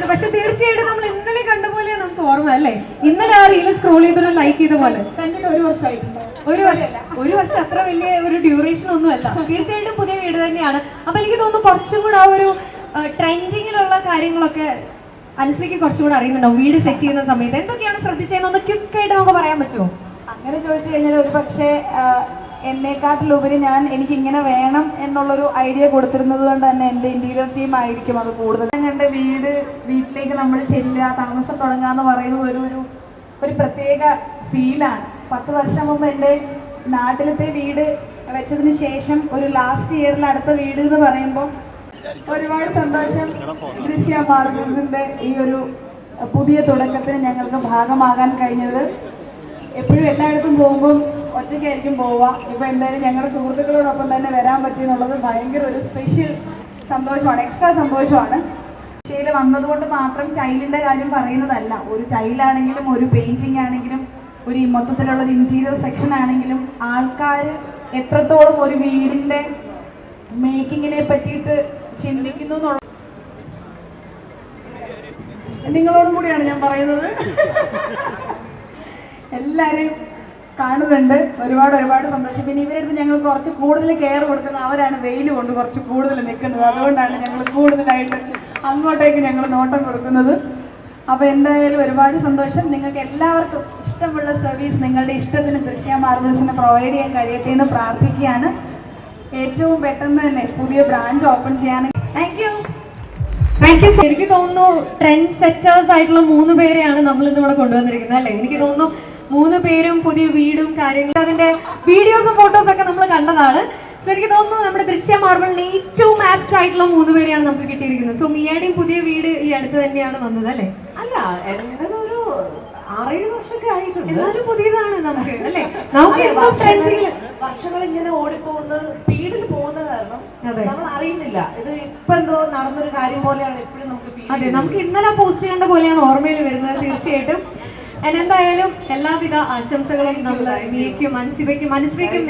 അതെ, പക്ഷെ തീർച്ചയായിട്ടും നമ്മൾ ഇന്നലെ കണ്ട പോലെ നമുക്ക് ഓർമ്മ അല്ലേ? ഇന്നലെ ആ റീല് സ്ക്രോൾ ചെയ്തൊരു ലൈക്ക് ചെയ്ത പോലെ കണ്ടിട്ട് ഒരു വർഷമായിട്ടുണ്ട്. ഒരു വർഷം അത്ര വലിയ ഒരു ഡ്യൂറേഷൻ ഒന്നും അല്ല. തീർച്ചയായിട്ടും പുതിയ വീട് തന്നെയാണ്. അപ്പൊ എനിക്ക് തോന്നുന്നു കുറച്ചും കൂടെ ആ ഒരു ട്രെൻഡിങ്ങിലുള്ള കാര്യങ്ങളൊക്കെ അനുശ്രീക്ക് കുറച്ചും കൂടെ അറിയുന്നുണ്ടാവും. വീട് സെറ്റ് ചെയ്യുന്ന സമയത്ത് എന്തൊക്കെയാണ് ശ്രദ്ധിച്ചതെന്നൊന്ന് ക്വിക്കായിട്ട് നമുക്ക് പറയാൻ പറ്റുമോ? അങ്ങനെ ചോദിച്ചു കഴിഞ്ഞാൽ ഒരു പക്ഷേ എന്നെക്കാട്ടിലുപരി എനിക്ക് ഇങ്ങനെ വേണം എന്നുള്ളൊരു ഐഡിയ കൊടുത്തിരുന്നത് കൊണ്ട് തന്നെ എൻ്റെ ഇന്റീരിയർ ടീം ആയിരിക്കും അത് കൂടുതൽ. ഞങ്ങളുടെ വീട്ടിലേക്ക് നമ്മൾ ചെല്ലുക, താമസം തുടങ്ങുക എന്ന് പറയുന്നത് ഒരു പ്രത്യേക ഫീലാണ്. 10 വർഷം മുമ്പ് എൻ്റെ നാട്ടിലത്തെ വീട് വെച്ചതിന് ശേഷം ഒരു ലാസ്റ്റ് ഇയറിൽ അടുത്ത വീട് എന്ന് പറയുമ്പോൾ ഒരുപാട് സന്തോഷം. ദൃശ്യ മാർബിൾസിൻ്റെ ഈ ഒരു പുതിയ തുടക്കത്തിന് ഞങ്ങൾക്ക് ഭാഗമാകാൻ കഴിഞ്ഞത്. എപ്പോഴും എല്ലായിടത്തും പോകുമ്പോൾ ഒറ്റയ്ക്കായിരിക്കും പോവുക. ഇപ്പോൾ എന്തായാലും ഞങ്ങളുടെ സുഹൃത്തുക്കളോടൊപ്പം തന്നെ വരാൻ പറ്റിയെന്നുള്ളത് ഭയങ്കര ഒരു സ്പെഷ്യൽ സന്തോഷമാണ്, എക്സ്ട്രാ സന്തോഷമാണ്. പക്ഷേ വന്നതുകൊണ്ട് മാത്രം ടൈലിൻ്റെ കാര്യം പറയുന്നതല്ല. ഒരു ടൈലാണെങ്കിലും ഒരു പെയിൻറ്റിങ് ആണെങ്കിലും ഒരു മൊത്തത്തിലുള്ള ഒരു ഇൻറ്റീരിയർ സെക്ഷൻ ആണെങ്കിലും ആൾക്കാർ എത്രത്തോളം ഒരു വീടിൻ്റെ മേക്കിങ്ങിനെ പറ്റിയിട്ട് ചിന്തിക്കുന്നു എന്നുള്ള നിങ്ങളോടും കൂടിയാണ് ഞാൻ പറയുന്നത്. എല്ലാവരും കാണുന്നുണ്ട്. ഒരുപാട് സന്തോഷം. പിന്നെ ഇവരടുത്ത് ഞങ്ങൾ കുറച്ച് കൂടുതൽ കെയർ കൊടുക്കുന്നത് അവരാണ്. വെയിൽ കൊണ്ട് കുറച്ച് കൂടുതൽ നിൽക്കുന്നത്, അതുകൊണ്ടാണ് ഞങ്ങൾ കൂടുതലായിട്ട് അങ്ങോട്ടേക്ക് ഞങ്ങൾ നോട്ടം കൊടുക്കുന്നത്. അപ്പോൾ എന്തായാലും ഒരുപാട് സന്തോഷം. നിങ്ങൾക്ക് എല്ലാവർക്കും ഇഷ്ടമുള്ള സർവീസ് നിങ്ങളുടെ ഇഷ്ടത്തിന് ദൃശ്യ മാർബിൾസിന് പ്രൊവൈഡ് ചെയ്യാൻ കഴിയട്ടെ എന്ന് പ്രാർത്ഥിക്കുകയാണ്. ഏറ്റവും പെട്ടെന്ന് തന്നെ പുതിയ ബ്രാഞ്ച് ഓപ്പൺ ചെയ്യാൻ താങ്ക് യു. എനിക്ക് തോന്നുന്നു ട്രെൻഡ് സെറ്റേഴ്സ് ആയിട്ടുള്ള 3 പേരെയാണ് നമ്മൾ ഇന്ന് ഇവിടെ കൊണ്ടുവന്നിരിക്കുന്നത് അല്ലേ? എനിക്ക് തോന്നുന്നു 3 പേരും പുതിയ വീടും കാര്യങ്ങളും അതിന്റെ വീഡിയോസും ഫോട്ടോസും ഒക്കെ നമ്മൾ കണ്ടതാണ്. സോ എനിക്ക് തോന്നുന്നു നമ്മുടെ ദൃശ്യ മാർബിളിന് ഏറ്റവും ആപ്റ്റ് ആയിട്ടുള്ള 3 പേരെയാണ് നമുക്ക് കിട്ടിയിരിക്കുന്നത്. സോ മിയയുടെയും പുതിയ വീട് ഈ അടുത്ത് തന്നെയാണ് വന്നത് അല്ലേ? അല്ല, ഒരു 6-7 വർഷമൊക്കെ ആയിട്ടുണ്ട്. എന്നാലും പുതിയതാണ് നമുക്ക് അല്ലേ? നമുക്ക് വർഷങ്ങൾ ഇങ്ങനെ ഓടിപ്പോകുന്നത്, സ്പീഡിൽ പോകുന്ന കാരണം നമ്മൾ അറിയുന്നില്ല. ഇത് ഇപ്പൊ എന്തോ നടന്നൊരു കാര്യം പോലെയാണ് എപ്പോഴും നമുക്ക്. അതെ, നമുക്ക് ഇന്നലെ പോസ്റ്റ് ചെയ്യേണ്ട പോലെയാണ് ഓർമ്മയിൽ വരുന്നത് തീർച്ചയായിട്ടും. എന്തായാലും എല്ലാവിധ ആശംസകളും നമ്മൾ മിയയ്ക്കും അൻസിബയ്ക്കും അനുശ്രീക്കും